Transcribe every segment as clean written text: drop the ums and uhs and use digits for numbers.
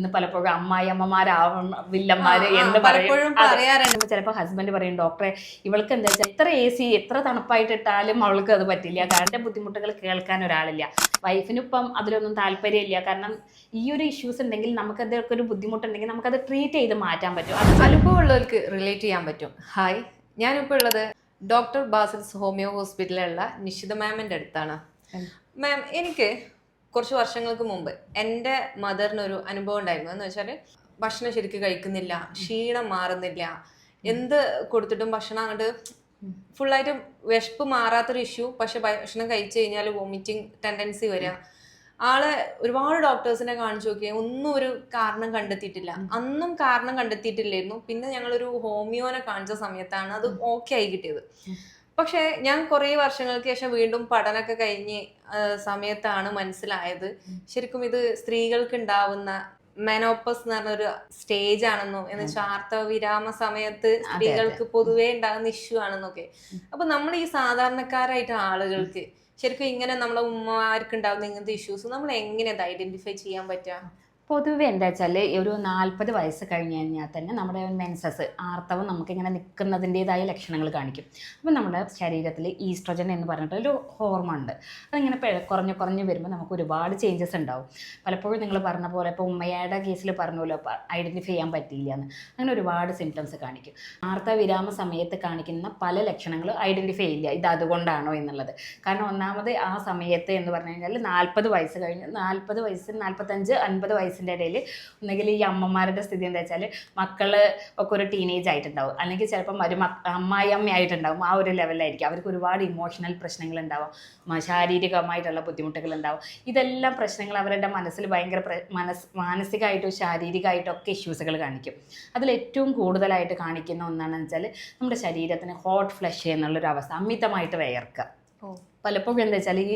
ഇന്ന് പലപ്പോഴും അമ്മായിയമ്മമാരാവും വില്ലന്മാര് എന്ന് പറയും. ചിലപ്പോൾ ഹസ്ബൻഡ് പറയും, ഡോക്ടറെ ഇവൾക്ക് എന്താ വെച്ചാൽ എത്ര AC എത്ര തണുപ്പായിട്ട് ഇട്ടാലും അവൾക്ക് അത് പറ്റില്ല, കാരണം ബുദ്ധിമുട്ടുകൾ കേൾക്കാൻ ഒരാളില്ല. വൈഫിന് ഇപ്പം അതിലൊന്നും താല്പര്യമില്ല, കാരണം ഈ ഒരു ഇഷ്യൂസ് ഉണ്ടെങ്കിൽ നമുക്കതൊക്കെ ഒരു ബുദ്ധിമുട്ടുണ്ടെങ്കിൽ നമുക്കത് ട്രീറ്റ് ചെയ്ത് മാറ്റാൻ പറ്റും. അത് അനുഭവമുള്ളവർക്ക് റിലേറ്റ് ചെയ്യാൻ പറ്റും. ഹായ്, ഞാനിപ്പോൾ ഉള്ളത് ഡോക്ടർ ബാസിൽസ് ഹോമിയോ ഹോസ്പിറ്റലിലുള്ള നിഷിത മാമിൻ്റെ അടുത്താണ്. മാം, എനിക്ക് കുറച്ച് വർഷങ്ങൾക്ക് മുമ്പ് എൻ്റെ മദറിനൊരു അനുഭവം ഉണ്ടായിരുന്നു. എന്ന് വെച്ചാൽ ഭക്ഷണം ശരിക്കും കഴിക്കുന്നില്ല, ക്ഷീണം മാറുന്നില്ല, എന്ത് കൊടുത്തിട്ടും ഭക്ഷണം അങ്ങോട്ട് ഫുള്ളായിട്ട് വിശപ്പ് മാറാത്തൊരു ഇഷ്യൂ. പക്ഷെ ഭക്ഷണം കഴിച്ചു കഴിഞ്ഞാൽ വോമിറ്റിംഗ് ടെൻഡൻസി വരിക. ആളെ ഒരുപാട് ഡോക്ടേഴ്സിനെ കാണിച്ചു നോക്കിയാൽ ഒന്നും ഒരു കാരണം കണ്ടെത്തിയിട്ടില്ല. അന്നും കാരണം കണ്ടെത്തിയിട്ടില്ലായിരുന്നു. പിന്നെ ഞങ്ങളൊരു ഹോമിയോനെ കാണിച്ച സമയത്താണ് അത് ഓക്കെ ആയി കിട്ടിയത്. പക്ഷെ ഞാൻ കുറേ വർഷങ്ങൾക്ക് ശേഷം വീണ്ടും പഠനമൊക്കെ കഴിഞ്ഞ് സമയത്താണ് മനസ്സിലായത് ശരിക്കും ഇത് സ്ത്രീകൾക്ക് ഉണ്ടാവുന്ന മെനോപ്പസ് എന്ന് പറഞ്ഞൊരു സ്റ്റേജ് ആണെന്നോ, എന്ന് വെച്ചാൽ ആർത്തവ വിരാമ സമയത്ത് സ്ത്രീകൾക്ക് പൊതുവേ ഉണ്ടാകുന്ന ഇഷ്യൂ ആണെന്നൊക്കെ. അപ്പൊ നമ്മൾ ഈ സാധാരണക്കാരായിട്ട് ആളുകൾക്ക് ശരിക്കും ഇങ്ങനെ നമ്മളെ ഉമ്മമാർക്ക് ഉണ്ടാകുന്ന ഇങ്ങനത്തെ ഇഷ്യൂസ് നമ്മൾ എങ്ങനെ അത് ഐഡന്റിഫൈ ചെയ്യാൻ പറ്റുക? പൊതുവെ എന്താ വെച്ചാൽ ഒരു 40 വയസ്സ് കഴിഞ്ഞ് കഴിഞ്ഞാൽ തന്നെ നമ്മുടെ മെൻസസ് ആർത്തവം നമുക്കിങ്ങനെ നിൽക്കുന്നതിൻ്റെതായ ലക്ഷണങ്ങൾ കാണിക്കും. അപ്പം നമ്മുടെ ശരീരത്തിൽ ഈസ്ട്രോജൻ എന്ന് പറഞ്ഞിട്ടൊരു ഹോർമോൺ ഉണ്ട്. അതിങ്ങനെ കുറഞ്ഞു വരുമ്പോൾ നമുക്ക് ഒരുപാട് ചേഞ്ചസ് ഉണ്ടാവും. പലപ്പോഴും നിങ്ങൾ പറഞ്ഞ പോലെ ഇപ്പോൾ ഉമ്മയുടെ കേസിൽ പറഞ്ഞല്ലോ ഐഡൻറ്റിഫൈ ചെയ്യാൻ പറ്റിയില്ല എന്ന്, അങ്ങനെ ഒരുപാട് സിംറ്റംസ് കാണിക്കും. ആർത്തവ വിരാമ സമയത്ത് കാണിക്കുന്ന പല ലക്ഷണങ്ങൾ ഐഡൻറ്റിഫൈ ചെയ്യില്ല ഇത് അതുകൊണ്ടാണോ എന്നുള്ളത്. കാരണം ഒന്നാമത് ആ സമയത്ത് എന്ന് പറഞ്ഞു കഴിഞ്ഞാൽ 40 വയസ്സ് കഴിഞ്ഞ് 40 വയസ്സ് 45 50 വയസ്സിൻ്റെ ഇടയിൽ ഒന്നെങ്കിൽ ഈ അമ്മമാരുടെ സ്ഥിതി എന്താ വെച്ചാൽ മക്കൾ ഒക്കെ ഒരു ടീനേജ് ആയിട്ടുണ്ടാവും, അല്ലെങ്കിൽ ചിലപ്പം ഒരു അമ്മായിയമ്മയായിട്ടുണ്ടാവും. ആ ഒരു ലെവലിലായിരിക്കും. അവർക്ക് ഒരുപാട് ഇമോഷണൽ പ്രശ്നങ്ങൾ ഉണ്ടാവും, ശാരീരികമായിട്ടുള്ള ബുദ്ധിമുട്ടുകൾ ഉണ്ടാവും. ഇതെല്ലാം പ്രശ്നങ്ങൾ അവരുടെ മനസ്സിൽ ഭയങ്കര മാനസികമായിട്ടും ശാരീരികമായിട്ടും ഒക്കെ ഇഷ്യൂസുകൾ കാണിക്കും. അതിലേറ്റവും കൂടുതലായിട്ട് കാണിക്കുന്ന ഒന്നാണെന്ന് വെച്ചാൽ നമ്മുടെ ശരീരത്തിന് ഹോട്ട് ഫ്ലഷ് എന്നുള്ളൊരു അവസ്ഥ, അമിതമായിട്ട് വിയർക്കുക. പലപ്പോഴും എന്താ വെച്ചാൽ ഈ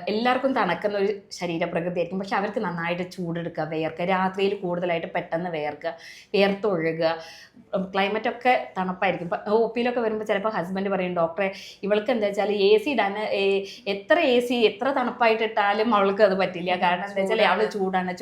എല്ലാവർക്കും തണുക്കുന്ന ഒരു ശരീരപ്രകൃതി ആയിരിക്കും, പക്ഷെ അവർക്ക് നന്നായിട്ട് ചൂടെടുക്കുക, വിയർക്കുക, രാത്രിയിൽ കൂടുതലായിട്ട് പെട്ടെന്ന് വിയർത്തൊഴുകുക. ക്ലൈമറ്റൊക്കെ തണുപ്പായിരിക്കും. OP-യിലൊക്കെ വരുമ്പോൾ ചിലപ്പോൾ ഹസ്ബൻഡ് പറയും, ഡോക്ടറെ ഇവൾക്ക് എന്താ വെച്ചാൽ AC ഇടാൻ എത്ര എത്ര തണുപ്പായിട്ട് ഇട്ടാലും അവൾക്ക് അത് പറ്റില്ല, കാരണം എന്താ വെച്ചാൽ അവൾ ചൂടാണ്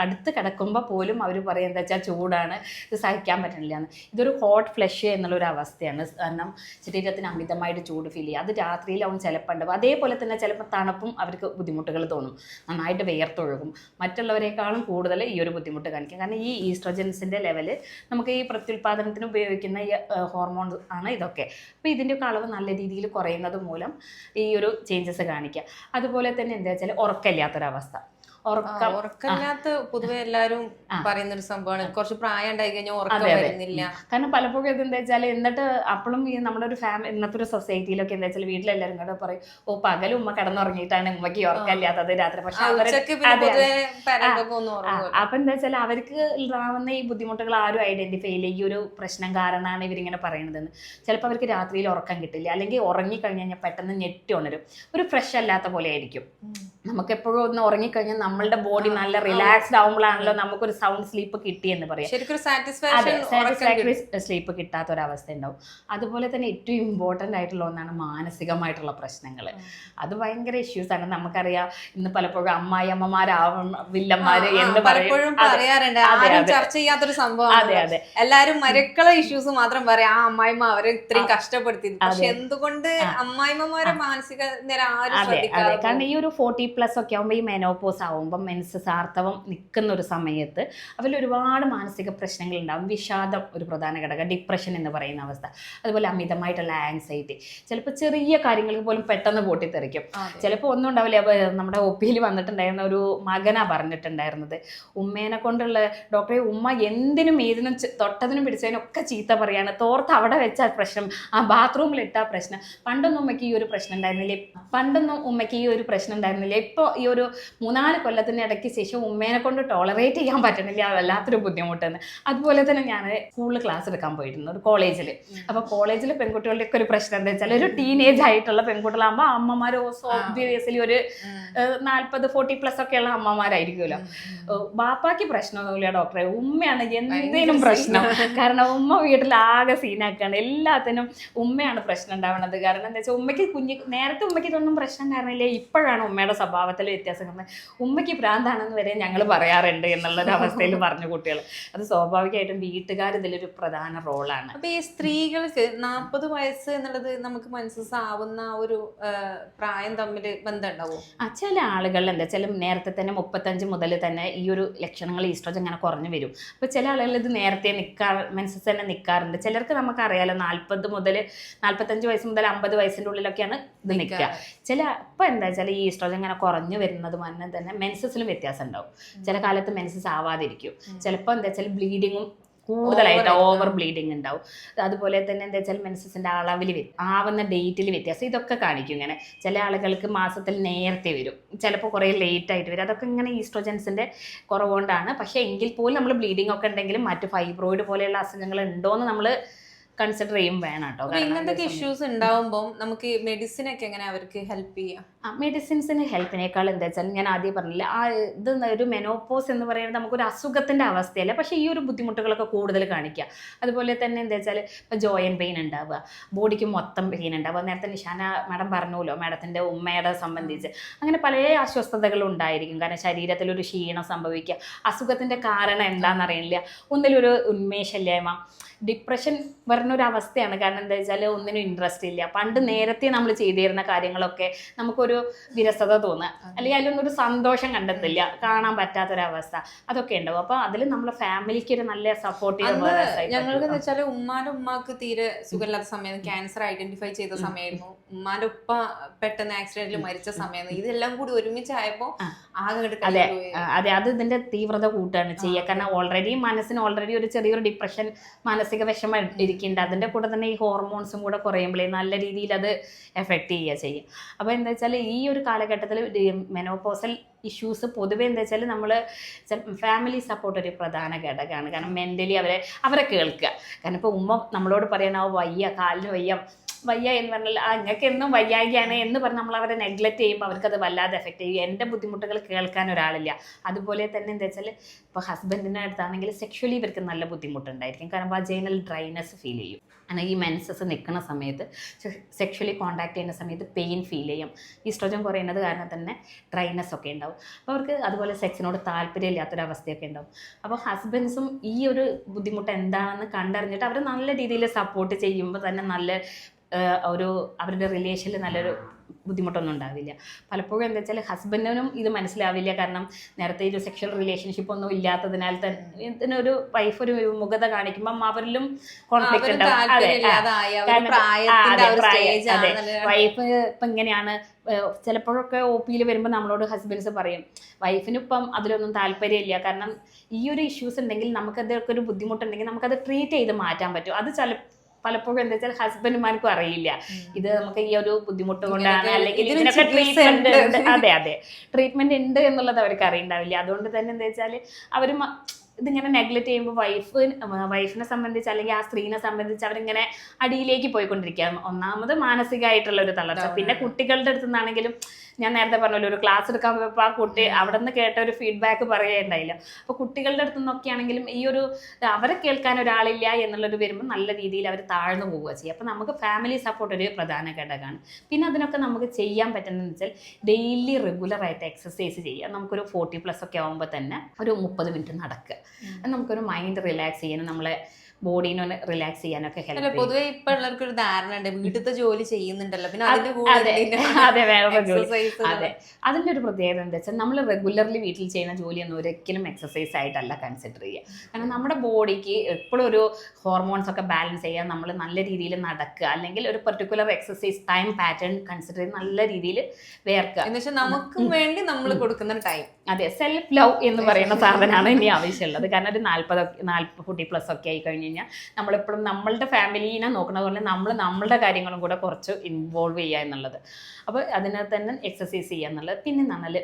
അടുത്ത് കിടക്കുമ്പോൾ പോലും അവർ പറയും എന്താ വെച്ചാൽ ചൂടാണ്, ഇത് സഹിക്കാൻ പറ്റുന്നില്ല എന്ന്. ഇതൊരു ഹോട്ട് ഫ്ലഷ് എന്നുള്ളൊരു അവസ്ഥയാണ്. കാരണം ശരീരത്തിന് അമിതമായിട്ട് ചൂട് ഫീൽ ചെയ്യുക. അത് രാത്രിയിൽ അവൻ ചിലപ്പോൾ ഉണ്ടാവും. അതേപോലെ തന്നെ ചിലപ്പോൾ തണുപ്പും അവർക്ക് ബുദ്ധിമുട്ടുകൾ തോന്നും, നന്നായിട്ട് വിയർത്തൊഴുകും. മറ്റുള്ളവരെക്കാളും കൂടുതൽ ഈ ഒരു ബുദ്ധിമുട്ട് കാണിക്കും. കാരണം ഈ ഈസ്ട്രോജൻസിൻ്റെ ലെവല് നമുക്ക് ഈ പ്രത്യുൽപാദനത്തിന് ഉപയോഗിക്കുന്ന ഈ ഹോർമോൺ ആണ് ഇതൊക്കെ. അപ്പോൾ ഇതിൻ്റെയൊക്കെ അളവ് നല്ല രീതിയിൽ കുറയുന്നത് മൂലം ഈ ഒരു ചേഞ്ചസ് കാണിക്കുക. അതുപോലെ തന്നെ എന്താ വെച്ചാൽ ഉറക്കമില്ലാത്തൊരവസ്ഥ. ഉറക്കമില്ലാത്ത പൊതുവെ എല്ലാരും പറയുന്നൊരു സംഭവമാണ്. കുറച്ച് പ്രായം ഉണ്ടായി കഴിഞ്ഞാൽ ഉറക്കം വരുന്നില്ല. കാരണം പലപ്പോഴും ഇതെന്താ വെച്ചാൽ എന്നിട്ട് അപ്പോഴും ഈ നമ്മുടെ ഒരു ഇന്നത്തെ ഒരു സൊസൈറ്റിയിലൊക്കെ എന്താ വെച്ചാൽ വീട്ടിലെല്ലാവരും കൂടെ പറയും, പകലും ഉമ്മ കിടന്നുറങ്ങിയിട്ടാണ് ഉമ്മക്ക് ഉറക്കമില്ലാത്തത് രാത്രി. പക്ഷെ അപ്പൊ എന്താ വെച്ചാൽ അവർക്ക് ഉണ്ടാവുന്ന ഈ ബുദ്ധിമുട്ടുകൾ ആരും ഐഡന്റിഫൈ ചെയ്യില്ല. ഈ ഒരു പ്രശ്നം കാരണമാണ് ഇവരിങ്ങനെ പറയണതെന്ന്. ചിലപ്പോൾ അവർക്ക് രാത്രിയിൽ ഉറക്കം കിട്ടില്ല, അല്ലെങ്കിൽ ഉറങ്ങിക്കഴിഞ്ഞ് കഴിഞ്ഞാൽ പെട്ടെന്ന് ഞെട്ടി ഉണരും, ഒരു ഫ്രഷ് അല്ലാത്ത പോലെ ആയിരിക്കും. നമുക്ക് എപ്പോഴും ഒന്ന് ഉറങ്ങിക്കഴിഞ്ഞാൽ നമ്മളുടെ ബോഡി നല്ല റിലാക്സ്ഡ് ആവുമ്പോഴാണല്ലോ നമുക്കൊരു സൗണ്ട് സ്ലീപ്പ് കിട്ടിയെന്ന് പറയാം. സാറ്റിസ്ഫാക്ടറി സ്ലീപ്പ് കിട്ടാത്തൊരവസ്ഥ ഉണ്ടാവും. അതുപോലെ തന്നെ ഏറ്റവും ഇമ്പോർട്ടൻ്റ് ആയിട്ടുള്ള ഒന്നാണ് മാനസികമായിട്ടുള്ള പ്രശ്നങ്ങൾ. അത് ഭയങ്കര ഇഷ്യൂസ് ആണ്. നമുക്കറിയാം ഇന്ന് പലപ്പോഴും അമ്മായിയമ്മമാരാവും വില്ലന്മാര് എന്ന് പറയാറുണ്ട്. ചർച്ച ചെയ്യാത്തൊരു സംഭവം. അതെ, എല്ലാരും മരക്കളെ ഇഷ്യൂസ് മാത്രം പറയാം, ആ അമ്മായിമ്മ അവരെ ഇത്രയും കഷ്ടപ്പെടുത്തി. പക്ഷെ എന്തുകൊണ്ട് അമ്മായിമ്മമാരെ മാനസിക നില ആരും ശ്രദ്ധിക്കാതെ? കാരണം ഈ ഒരു 40+ ഒക്കെ ആകുമ്പോൾ ഈ മെനോപോസ് ആവുമ്പോൾ മെൻസസ് ആർത്തവം നിൽക്കുന്ന ഒരു സമയത്ത് അതിൽ ഒരുപാട് മാനസിക പ്രശ്നങ്ങൾ ഉണ്ടാകും. വിഷാദം ഒരു പ്രധാന ഘടകം, ഡിപ്രഷൻ എന്ന് പറയുന്ന അവസ്ഥ, അതുപോലെ അമിതമായിട്ടുള്ള ആൻസൈറ്റി. ചിലപ്പോൾ ചെറിയ കാര്യങ്ങൾക്ക് പോലും പെട്ടെന്ന് പൊട്ടിത്തെറിക്കും. ചിലപ്പോൾ ഒന്നും ഉണ്ടാവില്ല. നമ്മുടെ OP-യിൽ വന്നിട്ടുണ്ടായിരുന്ന ഒരു മകനാ പറഞ്ഞിട്ടുണ്ടായിരുന്നത്, ഉമ്മേനെ കൊണ്ടുള്ള ഡോക്ടറെ ഉമ്മ എന്തിനും ഏതിനും തൊട്ടതിനും പിടിച്ചതിനും ഒക്കെ ചീത്ത പറയാണ്, തോർത്ത് അവിടെ വെച്ചാൽ പ്രശ്നം, ആ ബാത്റൂമിൽ ഇട്ടാൽ പ്രശ്നം. പണ്ടൊന്നും ഉമ്മയ്ക്ക് ഈ ഒരു പ്രശ്നം ഉണ്ടായിരുന്നില്ലേ, ഇപ്പോൾ ഈ ഒരു 3-4 കൊല്ലത്തിന് ഇടയ്ക്ക് ശേഷം ഉമ്മേനെ കൊണ്ട് ടോളറേറ്റ് ചെയ്യാൻ പറ്റണില്ല, വല്ലാത്തൊരു ബുദ്ധിമുട്ടെന്ന്. അതുപോലെ തന്നെ ഞാൻ സ്കൂളിൽ ക്ലാസ് എടുക്കാൻ പോയിരുന്നു ഒരു കോളേജിൽ. അപ്പോൾ കോളേജിൽ പെൺകുട്ടികളുടെയൊക്കെ ഒരു പ്രശ്നം എന്താ വെച്ചാൽ ഒരു ടീനേജ് ആയിട്ടുള്ള പെൺകുട്ടികളാകുമ്പോൾ അമ്മമാർ ഓബ്വിയസ്ലി ഒരു 40-40+ ഒക്കെയുള്ള അമ്മമാരായിരിക്കുമല്ലോ. ബാപ്പാക്ക് പ്രശ്നമൊന്നുമില്ല ഡോക്ടറെ, ഉമ്മയാണ് എന്തെങ്കിലും പ്രശ്നം. കാരണം ഉമ്മ വീട്ടിലാകെ സീനാക്കുകയാണ്, എല്ലാത്തിനും ഉമ്മയാണ് പ്രശ്നം ഉണ്ടാവുന്നത്. കാരണം എന്താ വെച്ചാൽ ഉമ്മയ്ക്ക് നേരത്തെ ഉമ്മയ്ക്ക് ഇതൊന്നും പ്രശ്നം കാരണമില്ലേ, ഇപ്പോഴാണ് ഉമ്മയുടെ സ്വഭാവത്തിൽ വ്യത്യാസം കാണുന്നത്. ഉമ്മ ഉമ്മയ്ക്ക് ഭ്രാന്താണെന്ന് വരെ ഞങ്ങൾ പറയാറുണ്ട് എന്നുള്ളൊരു അവസ്ഥയിൽ പറഞ്ഞു കുട്ടികൾ. അത് സ്വാഭാവികമായിട്ടും വീട്ടുകാർ ഇതിലൊരു പ്രധാന റോളാണ്. അപ്പൊ ഈ സ്ത്രീകൾക്ക് 40 വയസ്സ് എന്നുള്ളത് നമുക്ക് മനസ്സിലാവുന്ന ഒരു പ്രായം തമ്മിൽ ബന്ധം ഉണ്ടാവും? ചില ആളുകൾ എന്താ വെച്ചാൽ നേരത്തെ തന്നെ 35 മുതൽ തന്നെ ഈ ഒരു ലക്ഷണങ്ങൾ ഈസ്ട്രോജൻ ഇങ്ങനെ കുറഞ്ഞു വരും. അപ്പോൾ ചില ആളുകൾ ഇത് നേരത്തെ മെൻസസ് തന്നെ നിൽക്കാറുണ്ട്. ചിലർക്ക് നമുക്കറിയാലോ 45 വയസ്സ് മുതൽ 50 വയസ്സിൻ്റെ ഉള്ളിലൊക്കെയാണ് ഇത് നിൽക്കുക. ഇപ്പം എന്താ വെച്ചാൽ ഈ ഈസ്ട്രോജൻ ഇങ്ങനെ കുറഞ്ഞു വരുന്നത് മുന്നേ തന്നെ മെൻസസിലും വ്യത്യാസം ഉണ്ടാവും. ചില കാലത്ത് മെൻസസ് ആവാതിരിക്കും. ചിലപ്പോൾ എന്താ വെച്ചാൽ ബ്ലീഡിങ്ങും കൂടുതലായിട്ട് ഓവർ ബ്ലീഡിങ് ഉണ്ടാവും. അതുപോലെ തന്നെ എന്താ വെച്ചാൽ മെൻസസിൻ്റെ അളവിൽ ആവുന്ന ഡേറ്റിൽ വ്യത്യാസം ഇതൊക്കെ കാണിക്കും. ഇങ്ങനെ ചില ആളുകൾക്ക് മാസത്തിൽ നേരത്തെ വരും, ചിലപ്പോൾ കുറേ ലേറ്റ് ആയിട്ട് വരും. അതൊക്കെ ഇങ്ങനെ ഈസ്ട്രോജൻസിൻ്റെ കുറവുകൊണ്ടാണ്. പക്ഷേ എങ്കിൽ പോലും നമ്മൾ ബ്ലീഡിങ് ഒക്കെ ഉണ്ടെങ്കിലും മറ്റ് ഫൈബ്രോയിഡ് പോലെയുള്ള അസുഖങ്ങൾ ഉണ്ടോയെന്ന് നമ്മൾ കൺസിഡർ ചെയ്യും വേണം കേട്ടോ. ഇങ്ങനത്തെ ഇഷ്യൂസ് ഉണ്ടാവുമ്പോൾ നമുക്ക് മെഡിസിൻ ഒക്കെ എങ്ങനെ അവർക്ക് ഹെൽപ്പ് ചെയ്യാം? മെഡിസിൻസിന് ഹെൽപ്പിനേക്കാൾ എന്താ വെച്ചാൽ ഞാൻ ആദ്യം പറഞ്ഞില്ല, ഇത് ഒരു മെനോപോസ് എന്ന് പറയുന്നത് നമുക്കൊരു അസുഖത്തിൻ്റെ അവസ്ഥയല്ല, പക്ഷേ ഈ ഒരു ബുദ്ധിമുട്ടുകളൊക്കെ കൂടുതൽ കാണിക്കുക. അതുപോലെ തന്നെ എന്താ വെച്ചാൽ ഇപ്പോൾ ജോയിൻ പെയിൻ ഉണ്ടാവുക, ബോഡിക്ക് മൊത്തം പെയിൻ ഉണ്ടാവുക. നേരത്തെ നിഷാന മാഡം പറഞ്ഞല്ലോ മാഡത്തിൻ്റെ ഉമ്മയുടെ സംബന്ധിച്ച് അങ്ങനെ പല അസ്വസ്ഥതകളും ഉണ്ടായിരിക്കും. കാരണം ശരീരത്തിലൊരു ക്ഷീണം സംഭവിക്കുക, അസുഖത്തിൻ്റെ കാരണം എന്താണെന്നറിയില്ല, ഒന്നിലൊരു ഉന്മേഷമില്ലായ്മ, ഡിപ്രഷൻ വരുന്നൊരവസ്ഥയാണ്. കാരണം എന്താ വെച്ചാൽ ഒന്നിനും ഇൻട്രസ്റ്റ് ഇല്ല. പണ്ട് നേരത്തെ നമ്മൾ ചെയ്തിരുന്ന കാര്യങ്ങളൊക്കെ നമുക്കൊരു വിരസത തോന്നുക, അല്ലെങ്കിൽ അതിലൊന്നും ഒരു സന്തോഷം കണ്ടെത്തില്ല, കാണാൻ പറ്റാത്തൊരവസ്ഥ, അതൊക്കെ ഉണ്ടാവും. അപ്പോൾ അതിൽ നമ്മളെ ഫാമിലിക്ക് ഒരു നല്ല സപ്പോർട്ടീവ്. ഞങ്ങൾക്ക് വെച്ചാൽ ഉമ്മാക്ക് തീരെ സുഖമില്ലാത്ത സമയം, ക്യാൻസർ ഐഡന്റിഫൈ ചെയ്ത സമയമായിരുന്നു, ഉമ്മാന്റെ ഉപ്പ പെട്ടെന്ന് ആക്സിഡന്റിൽ മരിച്ച സമയമായിരുന്നു. ഇതെല്ലാം കൂടി ഒരുമിച്ചായപ്പോൾ അതെ അത് ഇതിന്റെ തീവ്രത കൂട്ടാണ് ചെയ്യുക. കാരണം മനസ്സിന് ഓൾറെഡി ഒരു ചെറിയൊരു ഡിപ്രഷൻ, മാനസിക വിഷമം ഇരിക്കുന്നുണ്ട്. അതിൻ്റെ കൂടെ തന്നെ ഈ ഹോർമോൺസും കൂടെ കുറയുമ്പോഴേ നല്ല രീതിയിൽ അത് എഫക്റ്റ് ചെയ്യുക ചെയ്യും. അപ്പോൾ എന്താ വെച്ചാൽ ഈ ഒരു കാലഘട്ടത്തിൽ മെനോപോസൽ ഇഷ്യൂസ് പൊതുവെ എന്താ വെച്ചാൽ നമ്മൾ ഫാമിലി സപ്പോർട്ട് ഒരു പ്രധാന ഘടകമാണ്. കാരണം മെൻ്റലി അവരെ കേൾക്കുക. കാരണം ഇപ്പോൾ ഉമ്മ നമ്മളോട് പറയണ വയ്യ, കാലിന് വയ്യ എന്ന് പറഞ്ഞാൽ നിങ്ങൾക്ക് എന്നും വയ്യായികയാണ് എന്ന് പറഞ്ഞ് നമ്മൾ അവരെ നെഗ്ലക്റ്റ് ചെയ്യുമ്പോൾ അവർക്കത് വല്ലാതെ എഫക്റ്റ് ചെയ്യും. എൻ്റെ ബുദ്ധിമുട്ടുകൾ കേൾക്കാൻ ഒരാളില്ല. അതുപോലെ തന്നെ എന്താ വെച്ചാൽ ഇപ്പോൾ ഹസ്ബൻഡിൻ്റെ അടുത്താണെങ്കിൽ സെക്ഷലി ഇവർക്ക് നല്ല ബുദ്ധിമുട്ടുണ്ടായിരിക്കും. കാരണം വജൈനൽ ഡ്രൈനെസ് ഫീൽ ചെയ്യും. കാരണം ഈ മെൻസസ് നിൽക്കുന്ന സമയത്ത് സെക്ഷലി കോൺടാക്ട് ചെയ്യുന്ന സമയത്ത് പെയിൻ ഫീൽ ചെയ്യും. ഈസ്ട്രോജൻ കുറയുന്നത് കാരണം തന്നെ ഡ്രൈനെസ് ഒക്കെ ഉണ്ടാവും. അപ്പോൾ അവർക്ക് അതുപോലെ സെക്സിനോട് താല്പര്യമില്ലാത്തൊരവസ്ഥയൊക്കെ ഉണ്ടാവും. അപ്പോൾ ഹസ്ബൻഡ്സും ഈ ഒരു ബുദ്ധിമുട്ട് എന്താണെന്ന് കണ്ടറിഞ്ഞിട്ട് അവർ നല്ല രീതിയിൽ സപ്പോർട്ട് ചെയ്യുമ്പോൾ തന്നെ അവരുടെ റിലേഷനിൽ നല്ലൊരു ബുദ്ധിമുട്ടൊന്നും ഉണ്ടാവില്ല. പലപ്പോഴും എന്താ വെച്ചാൽ ഹസ്ബൻഡിനും ഇത് മനസ്സിലാവില്ല. കാരണം നേരത്തെ ഒരു സെക്ഷൽ റിലേഷൻഷിപ്പ് ഒന്നും ഇല്ലാത്തതിനാൽ തന്നെ ഇതിനൊരു വൈഫ് ഒരു മുഖത കാണിക്കുമ്പം അവരിലും കോൺഫ്ലിക്റ്റ് ഉണ്ടാവും. വൈഫ് ഇപ്പം ഇങ്ങനെയാണ്. ചിലപ്പോഴൊക്കെ OP-യിൽ വരുമ്പോൾ നമ്മളോട് ഹസ്ബൻഡ്സ് പറയും വൈഫിന് ഇപ്പം അതിലൊന്നും താല്പര്യമില്ല. കാരണം ഈ ഒരു ഇഷ്യൂസ് ഉണ്ടെങ്കിൽ നമുക്കതൊക്കെ ഒരു ബുദ്ധിമുട്ടുണ്ടെങ്കിൽ നമുക്കത് ട്രീറ്റ് ചെയ്ത് മാറ്റാൻ പറ്റും. അത് പലപ്പോഴും എന്താ വെച്ചാൽ ഹസ്ബൻഡുമാർക്കും അറിയില്ല ഇത് നമുക്ക് ഈ ഒരു ബുദ്ധിമുട്ട് കൊണ്ടാണ്, അല്ലെങ്കിൽ ഇതിനൊക്കെ ട്രീറ്റ്മെന്റ് ഉണ്ട്. അതെ ട്രീറ്റ്മെന്റ് ഉണ്ട് എന്നുള്ളത് അവർക്ക് അറിയണ്ടാവില്ല. അതുകൊണ്ട് തന്നെ എന്താ വെച്ചാൽ അവർ ഇതിങ്ങനെ നെഗ്ലക്റ്റ് ചെയ്യുമ്പോൾ വൈഫിനെ സംബന്ധിച്ച് അല്ലെങ്കിൽ ആ സ്ത്രീനെ സംബന്ധിച്ച് അവരിങ്ങനെ അടിയിലേക്ക് പോയിക്കൊണ്ടിരിക്കുക. ഒന്നാമത് മാനസികമായിട്ടുള്ള ഒരു തളർച്ച. പിന്നെ കുട്ടികളുടെ അടുത്ത് നിന്നാണെങ്കിലും ഞാൻ നേരത്തെ പറഞ്ഞല്ലോ ഒരു ക്ലാസ് എടുക്കാൻ പോയപ്പോൾ ആ കുട്ടി അവിടെ നിന്ന് കേട്ട ഒരു ഫീഡ്ബാക്ക് പറയുകയുണ്ടായില്ല. അപ്പോൾ കുട്ടികളുടെ അടുത്ത് നിന്നൊക്കെ ആണെങ്കിലും ഈ ഒരു അവരെ കേൾക്കാൻ ഒരാളില്ല എന്നുള്ളൊരു വരുമ്പോൾ നല്ല രീതിയിൽ അവർ താഴ്ന്നു പോവുക ചെയ്യും. അപ്പോൾ നമുക്ക് ഫാമിലി സപ്പോർട്ട് ഒരു പ്രധാന ഘടകമാണ്. പിന്നെ അതിനൊക്കെ നമുക്ക് ചെയ്യാൻ പറ്റുന്നതെന്ന് വെച്ചാൽ ഡെയിലി റെഗുലറായിട്ട് എക്സസൈസ് ചെയ്യുക. നമുക്കൊരു 40+ ഒക്കെ ആകുമ്പോൾ തന്നെ ഒരു 30 മിനിറ്റ് നടക്കുക. അത് നമുക്കൊരു മൈൻഡ് റിലാക്സ് ചെയ്യാനും നമ്മളെ ബോഡീനെ റിലാക്സ് ചെയ്യാനൊക്കെ ഹെൽപ്പ് ചെയ്യും. പൊതുവെ ഇപ്പൊ ഉള്ളവർക്ക് ഒരു ധാരണ ഉണ്ട് വീട്ടിലത്തെ ജോലി ചെയ്യുന്നുണ്ടല്ലോ, പിന്നെ അതിന്റെ അതെ അതിൻ്റെ ഒരു പ്രത്യേകത എന്താ വെച്ചാൽ നമ്മൾ റെഗുലർലി വീട്ടിൽ ചെയ്യുന്ന ജോലിയൊന്നും ഒരിക്കലും എക്സസൈസ് ആയിട്ടല്ല കൺസിഡർ ചെയ്യുക. കാരണം നമ്മുടെ ബോഡിക്ക് എപ്പോഴും ഒരു ഹോർമോൺസ് ഒക്കെ ബാലൻസ് ചെയ്യാൻ നമ്മൾ നല്ല രീതിയിൽ നടക്കുക, അല്ലെങ്കിൽ ഒരു particular exercise time pattern consider ചെയ്ത് നല്ല രീതിയിൽ വേർക്കുക എന്ന് വെച്ചാൽ നമുക്കും വേണ്ടി നമ്മൾ കൊടുക്കുന്ന ടൈം. അതെ, സെൽഫ് ലവ് എന്ന് പറയുന്ന സാധനമാണ് ഇനി ആവശ്യമുള്ളത്. കാരണം ഒരു 40+ ഒക്കെ ആയി കഴിഞ്ഞ് കഴിഞ്ഞാൽ നമ്മളെപ്പോഴും നമ്മളുടെ ഫാമിലീനെ നോക്കുന്നത് പോലെ നമ്മൾ നമ്മളുടെ കാര്യങ്ങളും കൂടെ കുറച്ച് ഇൻവോൾവ് ചെയ്യുക എന്നുള്ളത്. അപ്പോൾ അതിനകത്ത് തന്നെ എക്സസൈസ് ചെയ്യുക എന്നുള്ളത്. പിന്നെ പറഞ്ഞാൽ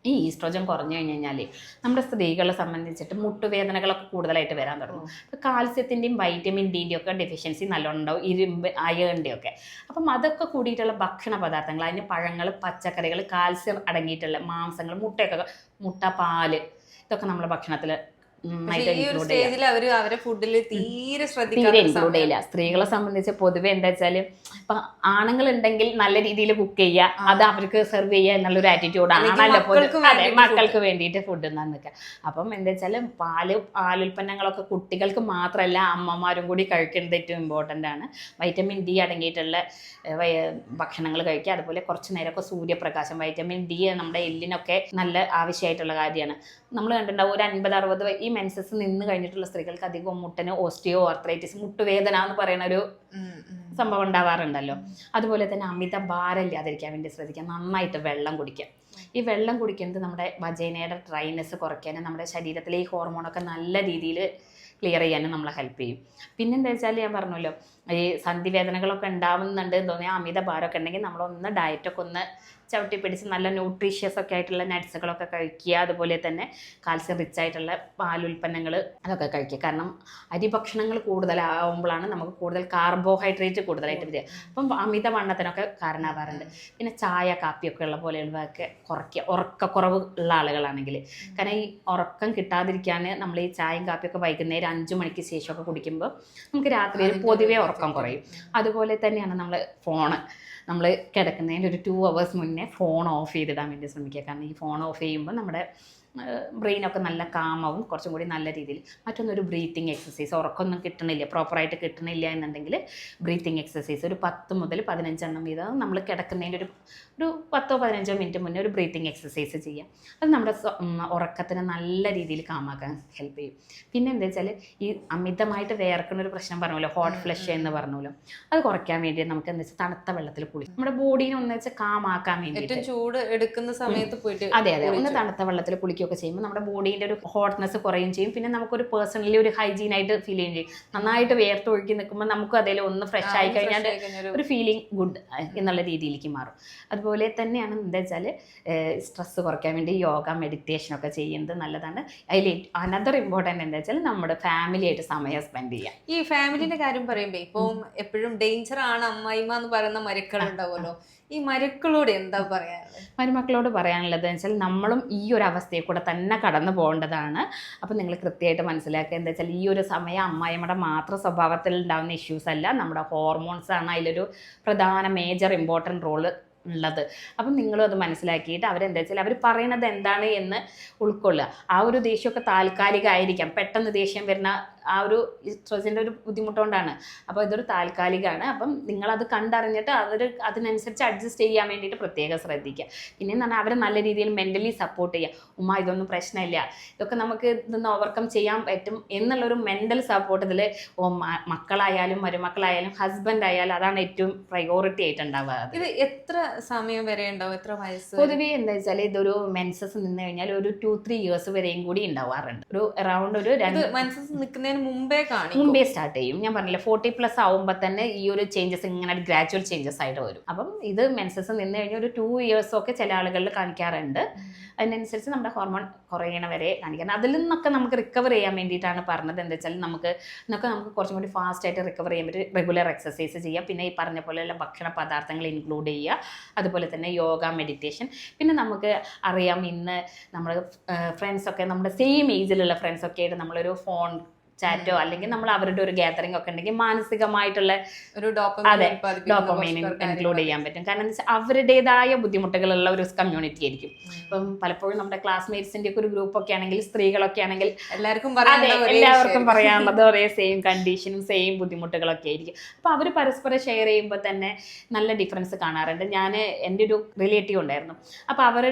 ഈ ഈസ്ട്രോജൻ കുറഞ്ഞു കഴിഞ്ഞ് കഴിഞ്ഞാൽ നമ്മുടെ സ്ത്രീകളെ സംബന്ധിച്ചിട്ട് മുട്ടുവേദനകളൊക്കെ കൂടുതലായിട്ട് വരാൻ തുടങ്ങും. അപ്പോൾ കാൽസ്യത്തിൻ്റെയും വൈറ്റമിൻ ഡിൻ്റെയും ഒക്കെ ഡെഫിഷ്യൻസി നല്ലോണം ഉണ്ടാവും, ഇരുമ്പ് അയേണിൻ്റെ ഒക്കെ. അപ്പം അതൊക്കെ കൂടിയിട്ടുള്ള ഭക്ഷണ പദാർത്ഥങ്ങൾ, അതിന് പഴങ്ങൾ, പച്ചക്കറികൾ, കാൽസ്യം അടങ്ങിയിട്ടുള്ള മാംസങ്ങൾ, മുട്ട, പാല്, ഇതൊക്കെ നമ്മുടെ ഭക്ഷണത്തിൽ നന്നായിട്ട് ഈ ഒരു ഇൻക്ലൂഡ് ചെയ്യാം. സ്റ്റേജിൽ അവരെ ഫുഡിൽ തീരെ തീരെ ഇൻക്ലൂഡ് ചെയ്യില്ല. സ്ത്രീകളെ സംബന്ധിച്ച് പൊതുവെ എന്താ വെച്ചാല് ഇപ്പൊ ആണുങ്ങൾ ഉണ്ടെങ്കിൽ നല്ല രീതിയിൽ കുക്ക് ചെയ്യുക, അത് അവർക്ക് സെർവ് ചെയ്യുക എന്നുള്ളൊരു ആറ്റിറ്റ്യൂഡ് ആണല്ലോ അതെ, മക്കൾക്ക് വേണ്ടിയിട്ട് ഫുഡ് എന്നാ നിൽക്കുക. അപ്പം എന്താ വെച്ചാല് പാലുൽപ്പന്നങ്ങളൊക്കെ കുട്ടികൾക്ക് മാത്രമല്ല അമ്മമാരും കൂടി കഴിക്കേണ്ടത് ഏറ്റവും ഇമ്പോർട്ടൻ്റ് ആണ്. വൈറ്റമിൻ ഡി അടങ്ങിയിട്ടുള്ള ഭക്ഷണങ്ങൾ കഴിക്കുക. അതുപോലെ കുറച്ച് നേരമൊക്കെ സൂര്യപ്രകാശം, വൈറ്റമിൻ ഡി നമ്മുടെ എല്ലിനൊക്കെ നല്ല ആവശ്യമായിട്ടുള്ള കാര്യമാണ്. നമ്മൾ കണ്ടിട്ടുണ്ടാവും ഒരു 50-60 ഈ മെൻസസ് നിന്ന് കഴിഞ്ഞിട്ടുള്ള സ്ത്രീകൾക്ക് അധികം മുട്ടന് ഓസ്റ്റിയോ ആർത്രൈറ്റിസ്, മുട്ടുവേദന എന്ന് പറയുന്ന ഒരു സംഭവം ഉണ്ടാവാറുണ്ടല്ലോ. അതുപോലെ തന്നെ അമിത ഭാരം ഇല്ലാതിരിക്കാൻ വേണ്ടി ശ്രദ്ധിക്കുക. നന്നായിട്ട് വെള്ളം കുടിക്കുക. ഈ വെള്ളം കുടിക്കുന്നത് നമ്മുടെ വജൈനയുടെ ഡ്രൈനെസ് കുറയ്ക്കാനും നമ്മുടെ ശരീരത്തിലെ ഈ ഹോർമോണൊക്കെ നല്ല രീതിയിൽ ക്ലിയർ ചെയ്യാനും നമ്മളെ ഹെൽപ്പ് ചെയ്യും. പിന്നെന്താ വെച്ചാൽ ഞാൻ പറഞ്ഞല്ലോ, ഈ സന്ധിവേദനകളൊക്കെ ഉണ്ടാവുന്നുണ്ട് എന്ന് തോന്നിയാൽ അമിത ഭാരമൊക്കെ ഉണ്ടെങ്കിൽ നമ്മളൊന്ന് ഡയറ്റൊക്കെ ഒന്ന് ചവിട്ടി പിടിച്ച് നല്ല ന്യൂട്രീഷ്യസ് ഒക്കെ ആയിട്ടുള്ള നട്ട്സുകളൊക്കെ കഴിക്കുക. അതുപോലെ തന്നെ കാൽസ്യം റിച്ച് ആയിട്ടുള്ള പാലുൽപ്പന്നങ്ങൾ അതൊക്കെ കഴിക്കുക. കാരണം അരിഭക്ഷണങ്ങൾ കൂടുതലാവുമ്പോഴാണ് നമുക്ക് കൂടുതൽ കാർബോഹൈഡ്രേറ്റ് കൂടുതലായിട്ട് വരിക. അപ്പം അമിതവണ്ണത്തിനൊക്കെ കാരണമാവാറുണ്ട്. പിന്നെ ചായ കാപ്പിയൊക്കെ ഉള്ള പോലെയുള്ളതൊക്കെ കുറയ്ക്കുക, ഉറക്കക്കുറവ് ഉള്ള ആളുകളാണെങ്കിൽ. കാരണം ഈ ഉറക്കം കിട്ടാതിരിക്കാൻ നമ്മൾ ഈ ചായയും കാപ്പിയൊക്കെ വൈകുന്നേരം 5 മണിക്ക് ശേഷമൊക്കെ കുടിക്കുമ്പോൾ നമുക്ക് രാത്രിയിൽ പൊതുവേ ഉറക്കം കുറയും. അതുപോലെ തന്നെയാണ് നമ്മൾ കിടക്കുന്നതിന് ഒരു 2 hours മുന്നേ ഫോൺ ഓഫ് ചെയ്തിടാൻ വേണ്ടി ശ്രമിക്കുക. കാരണം ഈ ഫോൺ ഓഫ് ചെയ്യുമ്പോൾ നമ്മുടെ ബ്രെയിനൊക്കെ നല്ല കാമാവും, കുറച്ചും കൂടി നല്ല രീതിയിൽ. മറ്റൊന്നൊരു ബ്രീത്തിങ് എക്സസൈസ്. ഉറക്കമൊന്നും കിട്ടണില്ല, പ്രോപ്പറായിട്ട് കിട്ടണില്ല എന്നുണ്ടെങ്കിൽ ബ്രീത്തിങ് എക്സസൈസ് ഒരു 10 മുതൽ 15 എണ്ണം വീതം നമ്മൾ കിടക്കുന്നതിൻ്റെ ഒരു 10-15 മിനിറ്റ് മുന്നേ ഒരു ബ്രീത്തിങ് എക്സസൈസ് ചെയ്യാം. അത് നമ്മുടെ ഉറക്കത്തിനെ നല്ല രീതിയിൽ കാമാക്കാൻ ഹെൽപ്പ് ചെയ്യും. പിന്നെ എന്താ വെച്ചാൽ ഈ അമിതമായിട്ട് വേർക്കുന്ന ഒരു പ്രശ്നം പറഞ്ഞല്ലോ, ഹോട്ട് ഫ്ലഷ് എന്ന് പറഞ്ഞല്ലോ, അത് കുറയ്ക്കാൻ വേണ്ടി നമുക്ക് എന്താ വെച്ചാൽ തണുത്ത വെള്ളത്തിൽ കുളിക്കും. നമ്മുടെ ബോഡീനെ ഒന്ന് വെച്ചാൽ കാമാക്കാൻ വേണ്ടിയിട്ട് ചൂട് എടുക്കുന്ന സമയത്ത് പോയിട്ട് അതെ ഒന്ന് തണുത്ത വെള്ളത്തിൽ കുളിക്കുകയൊക്കെ ചെയ്യുമ്പോൾ നമ്മുടെ ബോഡീൻ്റെ ഒരു ഹോട്ട്നെസ് കുറയും ചെയ്യും. പിന്നെ നമുക്കൊരു പേഴ്സണലി ഒരു ഹൈജീനായിട്ട് ഫീൽ ചെയ്യുകയും ചെയ്യും. നന്നായിട്ട് വേർത്തൊഴുകി നിൽക്കുമ്പോൾ നമുക്ക് അതിൽ ഒന്ന് ഫ്രഷ് ആയി കഴിഞ്ഞാൽ ഒരു ഫീലിംഗ് ഗുഡ് എന്നുള്ള രീതിയിലേക്ക് മാറും. അതുപോലെ തന്നെയാണ് എന്താ വെച്ചാൽ സ്ട്രെസ് കുറയ്ക്കാൻ വേണ്ടി യോഗ, മെഡിറ്റേഷനൊക്കെ ചെയ്യുന്നത് നല്ലതാണ്. അതിൽ അനദർ ഇമ്പോർട്ടൻ്റ് എന്താ വെച്ചാൽ നമ്മുടെ ഫാമിലി ആയിട്ട് സമയം സ്പെൻഡ് ചെയ്യുക. ഈ ഫാമിലിന്റെ കാര്യം പറയുമ്പോൾ ഇപ്പം എപ്പോഴും ഡേഞ്ചർ ആണ് അമ്മായിമ്മ എന്ന് പറയുന്ന മരുക്കൾ ഉണ്ടാവുമല്ലോ, ഈ മരുക്കളോട് എന്താ പറയാനുള്ളത്? മരുമക്കളോട് പറയാനുള്ളത് വെച്ചാൽ നമ്മളും ഈ ഒരു അവസ്ഥയിൽ കൂടെ തന്നെ കടന്നു പോകേണ്ടതാണ്. അപ്പം നിങ്ങൾ കൃത്യമായിട്ട് മനസ്സിലാക്കുക. എന്താ വെച്ചാൽ ഈ ഒരു സമയം അമ്മായിമ്മയുടെ മാത്രം സ്വഭാവത്തിൽ ഉണ്ടാകുന്ന ഇഷ്യൂസ് അല്ല, നമ്മുടെ ഹോർമോൺസാണ് അതിലൊരു പ്രധാന മേജർ ഇമ്പോർട്ടൻറ്റ് റോള് ഉള്ളത്. അപ്പം നിങ്ങളും അത് മനസ്സിലാക്കിയിട്ട് അവരെന്താ വെച്ചാൽ അവർ പറയണത് എന്താണ് എന്ന് ഉൾക്കൊള്ളുക. ആ ഒരു ദേഷ്യമൊക്കെ താൽക്കാലികമായിരിക്കാം, പെട്ടെന്ന് ദേഷ്യം വരുന്ന ആ ഒരു സ്ട്രെസ്സിൻ്റെ ഒരു ബുദ്ധിമുട്ടുകൊണ്ടാണ്. അപ്പോൾ ഇതൊരു താൽക്കാലികമാണ്. അപ്പം നിങ്ങളത് കണ്ടറിഞ്ഞിട്ട് അതിനനുസരിച്ച് അഡ്ജസ്റ്റ് ചെയ്യാൻ വേണ്ടിയിട്ട് പ്രത്യേകം ശ്രദ്ധിക്കുക. പിന്നെ എന്ന് പറഞ്ഞാൽ അവരെ നല്ല രീതിയിൽ മെൻ്റലി സപ്പോർട്ട് ചെയ്യുക. ഉമ്മ ഇതൊന്നും പ്രശ്നമില്ല, ഇതൊക്കെ നമുക്ക് ഇതൊന്ന് ഓവർകം ചെയ്യാൻ പറ്റും എന്നുള്ളൊരു മെൻ്റൽ സപ്പോർട്ട് ഇതിൽ മക്കളായാലും മരുമക്കളായാലും ഹസ്ബൻഡ് ആയാലും അതാണ് ഏറ്റവും പ്രയോറിറ്റി ആയിട്ടുണ്ടാവുക. ഇത് എത്ര സമയം വരെ ഉണ്ടാവും? എത്ര വയസ്സ്? പൊതുവേ എന്താ വെച്ചാൽ ഇതൊരു മെൻസസ് നിന്ന് കഴിഞ്ഞാൽ ഒരു 2-3 years വരെയും കൂടി ഉണ്ടാവാറുണ്ട്. ഒരു അറൗണ്ട് ഒരു മെൻസസ് നിൽക്കുന്നതിന് മുമ്പേ സ്റ്റാർട്ട് ചെയ്യും. ഞാൻ പറഞ്ഞില്ല 40+ ആവുമ്പോൾ തന്നെ ഈ ഒരു ചേഞ്ചസ് ഇങ്ങനെ ഗ്രാജുവൽ ചേഞ്ചസ് ആയിട്ട് വരും. അപ്പം ഇത് മെൻസസ് നിന്ന് കഴിഞ്ഞാൽ ഒരു 2 years ഒക്കെ ചില ആളുകളിൽ കാണിക്കാറുണ്ട്. അതിനനുസരിച്ച് നമ്മുടെ ഹോർമോൺ കുറയണ വരെ കാണിക്കണം. അതിൽ നിന്നൊക്കെ നമുക്ക് റിക്കവർ ചെയ്യാൻ വേണ്ടിയിട്ടാണ് പറഞ്ഞത്. എന്താ വെച്ചാൽ നമുക്ക് കുറച്ചും കൂടി ഫാസ്റ്റായിട്ട് റിക്കവർ ചെയ്യാൻ പറ്റും. റെഗുലർ എക്സസൈസ് ചെയ്യുക, പിന്നെ ഈ പറഞ്ഞ പോലെയുള്ള ഭക്ഷണ പദാർത്ഥങ്ങൾ ഇൻക്ലൂഡ് ചെയ്യുക, അതുപോലെ തന്നെ യോഗ, മെഡിറ്റേഷൻ. പിന്നെ നമുക്ക് അറിയാം ഇന്ന് നമ്മൾ ഫ്രണ്ട്സൊക്കെ നമ്മുടെ സെയിം ഏജിലുള്ള ഫ്രണ്ട്സൊക്കെ ആയിട്ട് നമ്മളൊരു ഫോൺ ചാറ്റോ അല്ലെങ്കിൽ നമ്മൾ അവരുടെ ഒരു ഗ്യാതറിംഗ് ഒക്കെ ഉണ്ടെങ്കിൽ മാനസികമായിട്ടുള്ള ഒരു ഡോപ്പമൈൻ ഇൻക്ലൂഡ് ചെയ്യാൻ പറ്റും. കാരണം എന്താ വെച്ചാൽ അവരുടേതായ ബുദ്ധിമുട്ടുകളുള്ള ഒരു കമ്മ്യൂണിറ്റി ആയിരിക്കും. ഇപ്പം പലപ്പോഴും നമ്മുടെ ക്ലാസ്മേറ്റ്സിന്റെ ഒക്കെ ഒരു ഗ്രൂപ്പൊക്കെ ആണെങ്കിൽ, സ്ത്രീകളൊക്കെ ആണെങ്കിൽ എല്ലാവർക്കും പറയാനുള്ളത് ഒരേ സെയിം കണ്ടീഷനും സെയിം ബുദ്ധിമുട്ടുകളൊക്കെ ആയിരിക്കും. അപ്പോൾ അവർ പരസ്പരം ഷെയർ ചെയ്യുമ്പോൾ തന്നെ നല്ല ഡിഫറൻസ് കാണാറുണ്ട്. എൻ്റെ ഒരു റിലേറ്റീവ് ഉണ്ടായിരുന്നു. അപ്പോൾ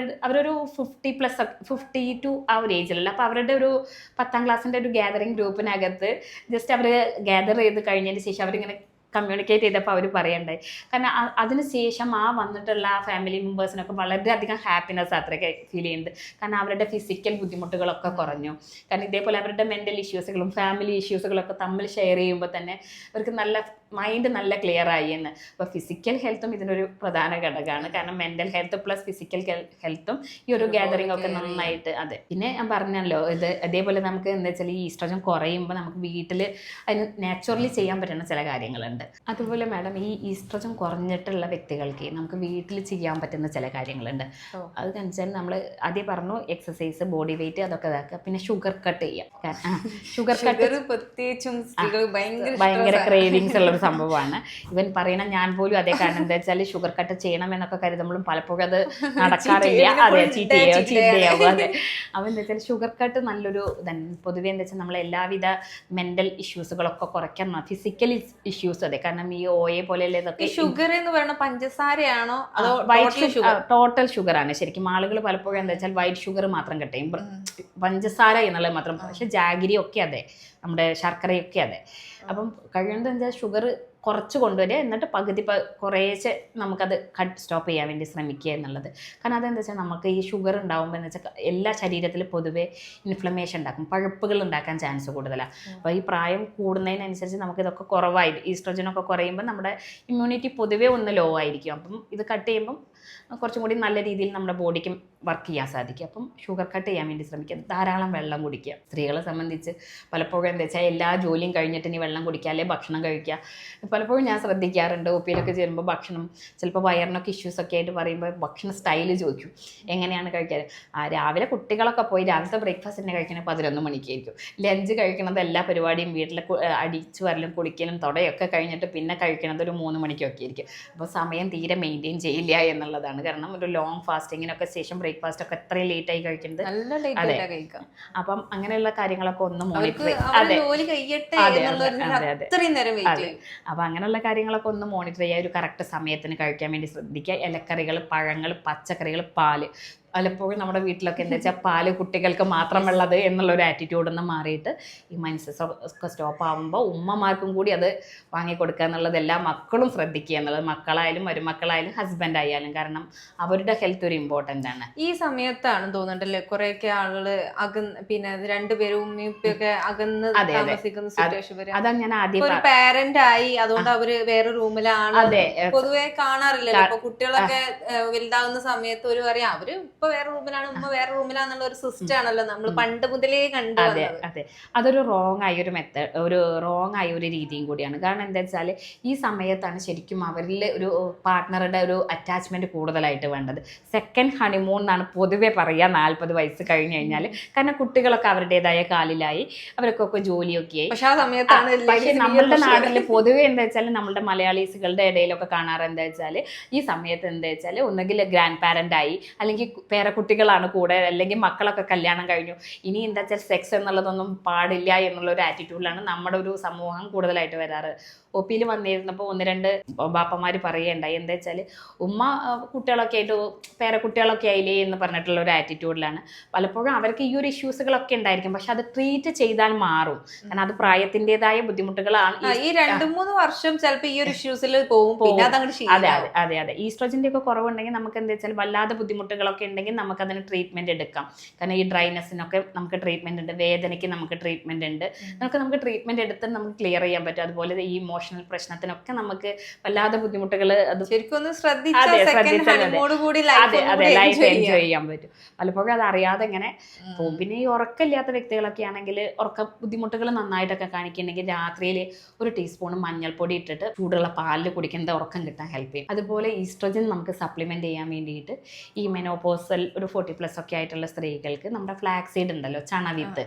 അവരൊരു 50 ആ ഒരു ഏജിലുള്ള, അപ്പോൾ അവരുടെ ഒരു 10th ക്ലാസ്സിൻ്റെ ഒരു ഗ്യാതറിംഗ് ഗ്രൂപ്പിനകത്ത് ജസ്റ്റ് അവർ ഗ്യാദർ ചെയ്ത് കഴിഞ്ഞതിന് ശേഷം അവരിങ്ങനെ കമ്മ്യൂണിക്കേറ്റ് ചെയ്തപ്പോൾ അവർ പറയണ്ടായി. കാരണം അതിനുശേഷം വന്നിട്ടുള്ള ആ ഫാമിലി മെമ്പേഴ്സിനൊക്കെ വളരെയധികം ഹാപ്പിനെസ് അത്രയൊക്കെ ഫീൽ ചെയ്യുന്നുണ്ട്. കാരണം അവരുടെ ഫിസിക്കൽ ബുദ്ധിമുട്ടുകളൊക്കെ കുറഞ്ഞു. കാരണം ഇതേപോലെ അവരുടെ മെൻ്റൽ ഇഷ്യൂസുകളും ഫാമിലി ഇഷ്യൂസുകളൊക്കെ തമ്മിൽ ഷെയർ ചെയ്യുമ്പോൾ തന്നെ അവർക്ക് നല്ല മൈൻഡ് നല്ല ക്ലിയർ ആയി എന്ന്. അപ്പോൾ ഫിസിക്കൽ ഹെൽത്തും ഇതിനൊരു പ്രധാന ഘടകമാണ്. കാരണം മെൻ്റൽ ഹെൽത്ത് പ്ലസ് ഫിസിക്കൽ ഹെൽത്തും ഈ ഒരു ഗ്യാതറിംഗ് ഒക്കെ നന്നായിട്ട്. അതെ, പിന്നെ ഞാൻ പറഞ്ഞല്ലോ ഇത് അതേപോലെ നമുക്ക് എന്താ വെച്ചാൽ ഈ ഈസ്ട്രോജൻ കുറയുമ്പോൾ നമുക്ക് വീട്ടിൽ അതിന് നാച്ചുറലി ചെയ്യാൻ പറ്റുന്ന ചില കാര്യങ്ങളുണ്ട്. അതുപോലെ മാഡം ഈ ഈസ്ട്രോജൻ കുറഞ്ഞിട്ടുള്ള വ്യക്തികൾക്ക് നമുക്ക് വീട്ടിൽ ചെയ്യാൻ പറ്റുന്ന ചില കാര്യങ്ങളുണ്ട്. അത് വെച്ചാൽ നമ്മൾ ആദ്യം പറഞ്ഞു എക്സസൈസ്, ബോഡി വെയിറ്റ് അതൊക്കെ ഇതാക്കുക. പിന്നെ ഷുഗർ കട്ട് ചെയ്യാം. ഷുഗർ കട്ട് പ്രത്യേകിച്ചും ഭയങ്കര ക്രേവിങ്സ് ഉള്ള ഒരു സംഭവമാണ്. ഇവൻ പറയണ ഞാൻ പോലും അതേ. കാരണം എന്താ വെച്ചാൽ ഷുഗർ കട്ട് ചെയ്യണം എന്നൊക്കെ കരുതുമ്പോഴും പലപ്പോഴും അത് നടക്കാറില്ല. അതെ, ചീത്തയാവും. അതെ, അപ്പോൾ എന്താ വെച്ചാൽ ഷുഗർ കട്ട് നല്ലൊരു പൊതുവെ എന്താ വെച്ചാൽ നമ്മൾ എല്ലാവിധ മെന്റൽ ഇഷ്യൂസുകളൊക്കെ കുറയ്ക്കാൻ, ഫിസിക്കൽ ഇഷ്യൂസ്. അതെ, കാരണം ഈ OA പോലെയുള്ള ഇതൊക്കെ. ഷുഗർ എന്ന് പറയുന്നത് പഞ്ചസാരയാണോ അതോ ടോട്ടൽ ഷുഗർ ആണ് ശരിക്കും. ആളുകൾ പലപ്പോഴും എന്താ വെച്ചാൽ വൈറ്റ് ഷുഗർ മാത്രം കട്ട് ചെയ്യും, പഞ്ചസാര എന്നുള്ളത് മാത്രം. പക്ഷെ ജാഗിരി ഒക്കെ അതെ, നമ്മുടെ ശർക്കരയൊക്കെ അതെ. അപ്പം കഴിയുന്നത് എന്താ ഷുഗർ കുറച്ച് കൊണ്ടുവരിക, എന്നിട്ട് പകുതി കുറേശ്ശെ നമുക്കത് സ്റ്റോപ്പ് ചെയ്യാൻ വേണ്ടി ശ്രമിക്കുക എന്നുള്ളത്. കാരണം അതെന്താ വെച്ചാൽ നമുക്ക് ഈ ഷുഗർ ഉണ്ടാകുമ്പോൾ എന്ന് വെച്ചാൽ എല്ലാ ശരീരത്തിലും പൊതുവേ ഇൻഫ്ലമേഷൻ ഉണ്ടാക്കും, പഴുപ്പുകൾ ഉണ്ടാക്കാൻ ചാൻസ് കൂടുതലാണ്. അപ്പോൾ ഈ പ്രായം കൂടുന്നതിനനുസരിച്ച് നമുക്കിതൊക്കെ കുറവായി, ഈസ്ട്രോജനൊക്കെ കുറയുമ്പോൾ നമ്മുടെ ഇമ്മ്യൂണിറ്റി പൊതുവേ ഒന്ന് ലോ ആയിരിക്കും. അപ്പം ഇത് കട്ട് ചെയ്യുമ്പം കുറച്ചും കൂടി നല്ല രീതിയിൽ നമ്മുടെ ബോഡിക്കും വർക്ക് ചെയ്യാൻ സാധിക്കും. അപ്പം ഷുഗർ കട്ട് ചെയ്യാൻ വേണ്ടി ശ്രമിക്കുക, ധാരാളം വെള്ളം കുടിക്കുക. സ്ത്രീകളെ സംബന്ധിച്ച് പലപ്പോഴും എന്താ വെച്ചാൽ എല്ലാ ജോലിയും കഴിഞ്ഞിട്ട് ഇനി വെള്ളം കുടിക്കുക, അല്ലെങ്കിൽ ഭക്ഷണം കഴിക്കുക. പലപ്പോഴും ഞാൻ ശ്രദ്ധിക്കാറുണ്ട്, ഒപ്പിയിലൊക്കെ ചേരുമ്പോൾ ഭക്ഷണം ചിലപ്പോൾ വയറിനൊക്കെ ഇഷ്യൂസൊക്കെ ആയിട്ട് പറയുമ്പോൾ ഭക്ഷണ സ്റ്റൈല് ചോദിക്കും, എങ്ങനെയാണ് കഴിക്കാറ്. രാവിലെ കുട്ടികളൊക്കെ പോയി രാവിലത്തെ ബ്രേക്ക്ഫാസ്റ്റ് തന്നെ കഴിക്കണത് 11 മണിക്കായിരിക്കും. ലഞ്ച് കഴിക്കണത് എല്ലാ പരിപാടിയും വീട്ടിൽ അടിച്ചു വരലും കുളിക്കലും തുടയൊക്കെ കഴിഞ്ഞിട്ട് പിന്നെ കഴിക്കണത് ഒരു 3 മണിക്കൊക്കെ ആയിരിക്കും. അപ്പോൾ സമയം തീരെ മെയിൻറ്റെയിൻ ചെയ്യില്ല എന്നുള്ളതാണ്. കാരണം ഒരു ലോങ് ഫാസ്റ്റിങ്ങിനൊക്കെ ശേഷം ബ്രേക്ക്ഫാസ്റ്റ് ഒക്കെ അത്രയും ലേറ്റ് ആയി കഴിക്കുന്നത്. അതെ, അപ്പം അങ്ങനെയുള്ള കാര്യങ്ങളൊക്കെ ഒന്ന് മോണിറ്റർ അപ്പൊ അങ്ങനെയുള്ള കാര്യങ്ങളൊക്കെ ഒന്ന് മോണിറ്റർ ചെയ്യുക. ഒരു കറക്റ്റ് സമയത്തിന് കഴിക്കാൻ വേണ്ടി ശ്രദ്ധിക്കുക. ഇലക്കറികൾ, പഴങ്ങൾ, പച്ചക്കറികൾ, പാല്. പലപ്പോഴും നമ്മുടെ വീട്ടിലൊക്കെ എന്താ വെച്ചാൽ പാല് കുട്ടികൾക്ക് മാത്രമുള്ളത് എന്നുള്ളൊരു ആറ്റിറ്റ്യൂഡിൽ നിന്ന് മാറിയിട്ട് ഈ മൈൻഡ്സെസ് ഒക്കെ സ്റ്റോപ്പ് ആകുമ്പോൾ ഉമ്മമാർക്കും കൂടി അത് വാങ്ങിക്കൊടുക്കുക എന്നുള്ളത് എല്ലാ മക്കളും ശ്രദ്ധിക്കുക എന്നുള്ളത്. മക്കളായാലും മരുമക്കളായാലും ഹസ്ബൻഡ് ആയാലും. കാരണം അവരുടെ ഹെൽത്ത് ഒരു ഇമ്പോർട്ടൻ്റ് ആണ്. ഈ സമയത്താണ് തോന്നുന്നുണ്ടല്ലേ കുറേയൊക്കെ ആളുകൾ പിന്നെ രണ്ടുപേരും ഉമ്മയൊക്കെ അകന്ന് താമസിക്കുന്ന സിറ്റുവേഷൻ വരെ. അതാണ് ഞാൻ ആദ്യം ഒരു പാരന്റ് ആയി, അതുകൊണ്ട് അവര് വേറെ റൂമിലാണ്. പൊതുവെ കാണാറില്ലല്ലോ. അപ്പൊ കുട്ടികളൊക്കെ വലുതാവുന്ന സമയത്ത് ഒരു പറയാം അവര് ഇപ്പൊ വേറെ റൂമിലാണ്, ഉമ്മ വേറെ റൂമിലാന്നുള്ള ഒരു സിസ്റ്റം ആണല്ലോ നമ്മൾ പണ്ട് മുതലേ കണ്ടു. അതെ അതെ, അതൊരു റോങ് ആയ ഒരു റോങ് ആയ ഒരു രീതിയും കൂടിയാണ്. കാരണം എന്താ വെച്ചാൽ ഈ സമയത്താണ് ശരിക്കും അവരിൽ ഒരു പാർട്ട്ണറുടെ ഒരു അറ്റാച്ച്മെന്റ് കൂടുതലായിട്ട് വേണ്ടത്. സെക്കൻഡ് ഹണിമൂൺ എന്നാണ് പൊതുവെ പറയുക 40 വയസ്സ് കഴിഞ്ഞ് കഴിഞ്ഞാൽ. കാരണം കുട്ടികളൊക്കെ അവരുടേതായ കാലിലായി, അവർക്കൊക്കെ ജോലിയൊക്കെ ആയി. പക്ഷെ ആ സമയത്താണ്. പക്ഷെ നമ്മളുടെ നാട്ടിൽ പൊതുവെ എന്താ വെച്ചാൽ നമ്മളുടെ മലയാളീസുകളുടെ ഇടയിലൊക്കെ കാണാറ് എന്താ വെച്ചാൽ ഈ സമയത്ത് എന്താ വെച്ചാൽ ഒന്നുകിൽ ഗ്രാൻഡ് പാരന്റ് ആയി, അല്ലെങ്കിൽ പേരക്കുട്ടികളാണ് കൂടെ, അല്ലെങ്കിൽ മക്കളൊക്കെ കല്യാണം കഴിഞ്ഞു, ഇനി എന്താ വെച്ചാൽ സെക്സ് എന്നുള്ളതൊന്നും പാടില്ല എന്നുള്ള ഒരു ആറ്റിറ്റ്യൂഡിലാണ് നമ്മുടെ ഒരു സമൂഹം കൂടുതലായിട്ട് വരാറ്. ഒപ്പിയിൽ വന്നിരുന്നപ്പോൾ 1-2 ബാപ്പമാർ പറയുകയുണ്ടായി, എന്താ വെച്ചാൽ ഉമ്മ കുട്ടികളൊക്കെ ആയിട്ട് പേരക്കുട്ടികളൊക്കെ ആയില്ലേ എന്ന് പറഞ്ഞിട്ടുള്ള ഒരു ആറ്റിറ്റ്യൂഡിലാണ്. പലപ്പോഴും അവർക്ക് ഈ ഒരു ഇഷ്യൂസുകളൊക്കെ ഉണ്ടായിരിക്കും, പക്ഷെ അത് ട്രീറ്റ് ചെയ്താൽ മാറും. കാരണം അത് പ്രായത്തിൻ്റെതായ ബുദ്ധിമുട്ടുകളാണ്. ഈ 2-3 വർഷം ചിലപ്പോൾ ഈ ഒരു ഇഷ്യൂസിൽ പോകും. അതെ അതെ അതെ അതെ, ഈസ്ട്രോജൻ്റെ ഒക്കെ കുറവുണ്ടെങ്കിൽ നമുക്ക് എന്താ വെച്ചാൽ വല്ലാതെ ബുദ്ധിമുട്ടുകളൊക്കെ ഉണ്ടെങ്കിൽ നമുക്കതിന് ട്രീറ്റ്മെൻറ്റ് എടുക്കാം. കാരണം ഈ ഡ്രൈനെസ്സിനൊക്കെ നമുക്ക് ട്രീറ്റ്മെൻറ്റ് ഉണ്ട്, വേദനയ്ക്ക് നമുക്ക് ട്രീറ്റ്മെൻറ്റ് ഉണ്ട്. നമുക്ക് ട്രീറ്റ്മെൻറ്റ് എടുത്ത് നമുക്ക് ക്ലിയർ ചെയ്യാൻ പറ്റും. അതുപോലെ ഈ ഇമോഷണൽ പ്രശ്നത്തിനൊക്കെ നമുക്ക് വല്ലാതെ ബുദ്ധിമുട്ടുകൾ അത് ശരിക്കും ലൈഫ് എൻജോയ് ചെയ്യാൻ പറ്റും. പലപ്പോഴും അത് അറിയാതെ ഇങ്ങനെ പോകും. പിന്നെ ഈ ഉറക്കമില്ലാത്ത വ്യക്തികളൊക്കെ ആണെങ്കിൽ ഉറക്ക ബുദ്ധിമുട്ടുകൾ നന്നായിട്ടൊക്കെ കാണിക്കുന്നുണ്ടെങ്കിൽ രാത്രിയിൽ 1 ടീസ്പൂൺ മഞ്ഞൾപ്പൊടി ഇട്ടിട്ട് ചൂടുള്ള പാലിൽ കുടിക്കുന്നത് ഉറക്കം കിട്ടാൻ ഹെൽപ്പ് ചെയ്യും. അതുപോലെ ഈസ്ട്രോജൻ നമുക്ക് സപ്ലിമെൻറ്റ് ചെയ്യാൻ വേണ്ടിയിട്ട് ഈ മെനോപോസൽ ഒരു 40+ ഒക്കെ ആയിട്ടുള്ള സ്ത്രീകൾക്ക് നമ്മുടെ ഫ്ലാക്സ് സീഡ് ഉണ്ടല്ലോ, ചണവിത്ത്,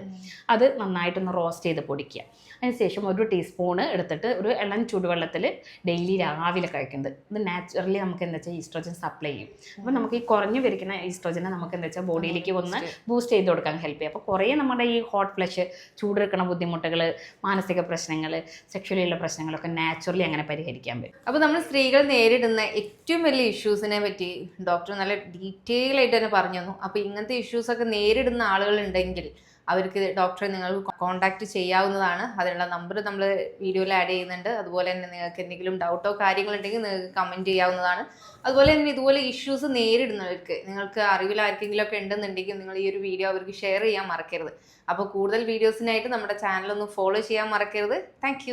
അത് നന്നായിട്ടൊന്ന് റോസ്റ്റ് ചെയ്ത് പൊടിക്കുക. അതിനുശേഷം 1 ടീസ്പൂണ് എടുത്തിട്ട് ഒരു ഇളം ചൂടുവെള്ളത്തിൽ ഡെയിലി രാവിലെ കഴിക്കുന്നത്. ഇത് നാച്ചുറലി നമുക്ക് എന്താ വെച്ചാൽ ഈസ്ട്രോജൻ സപ്ലൈ ചെയ്യും. അപ്പോൾ നമുക്ക് ഈ കുറഞ്ഞു വരിക്കുന്ന ഈസ്ട്രോജനെ നമുക്ക് എന്താ വെച്ചാൽ ബോഡിയിലേക്ക് ഒന്ന് ബൂസ്റ്റ് ചെയ്ത് കൊടുക്കാൻ ഹെൽപ്പ് ചെയ്യും. അപ്പോൾ കുറേ നമ്മുടെ ഈ ഹോട്ട് ഫ്ലഷ്, ചൂടെടുക്കുന്ന ബുദ്ധിമുട്ടുകൾ, മാനസിക പ്രശ്നങ്ങൾ, സെക്ഷുവലിയുള്ള പ്രശ്നങ്ങളൊക്കെ നാച്ചുറലി അങ്ങനെ പരിഹരിക്കാൻ പറ്റും. അപ്പോൾ നമ്മൾ സ്ത്രീകൾ നേരിടുന്ന ഏറ്റവും വലിയ ഇഷ്യൂസിനെ പറ്റി ഡോക്ടർ നല്ല ഡീറ്റെയിൽ ആയിട്ട് തന്നെ പറഞ്ഞു തന്നു. അപ്പോൾ ഇങ്ങനത്തെ ഇഷ്യൂസൊക്കെ നേരിടുന്ന ആളുകളുണ്ടെങ്കിൽ അവർക്ക് ഡോക്ടറെ നിങ്ങൾക്ക് കോൺടാക്ട് ചെയ്യാവുന്നതാണ്. അതിനുള്ള നമ്പർ നമ്മൾ വീഡിയോയിൽ ആഡ് ചെയ്യുന്നുണ്ട്. അതുപോലെ തന്നെ നിങ്ങൾക്ക് എന്തെങ്കിലും ഡൗട്ടോ കാര്യങ്ങളുണ്ടെങ്കിൽ നിങ്ങൾക്ക് കമൻറ്റ് ചെയ്യാവുന്നതാണ്. അതുപോലെ തന്നെ ഇതുപോലെ ഇഷ്യൂസ് നേരിടുന്നവർക്ക് നിങ്ങൾക്ക് അറിവിൽ ആർക്കെങ്കിലും ഒക്കെ ഉണ്ടെന്നുണ്ടെങ്കിൽ നിങ്ങൾ ഈ ഒരു വീഡിയോ അവർക്ക് ഷെയർ ചെയ്യാൻ മറക്കരുത്. അപ്പോൾ കൂടുതൽ വീഡിയോസിനായിട്ട് നമ്മുടെ ചാനൽ ഒന്ന് ഫോളോ ചെയ്യാൻ മറക്കരുത്. താങ്ക്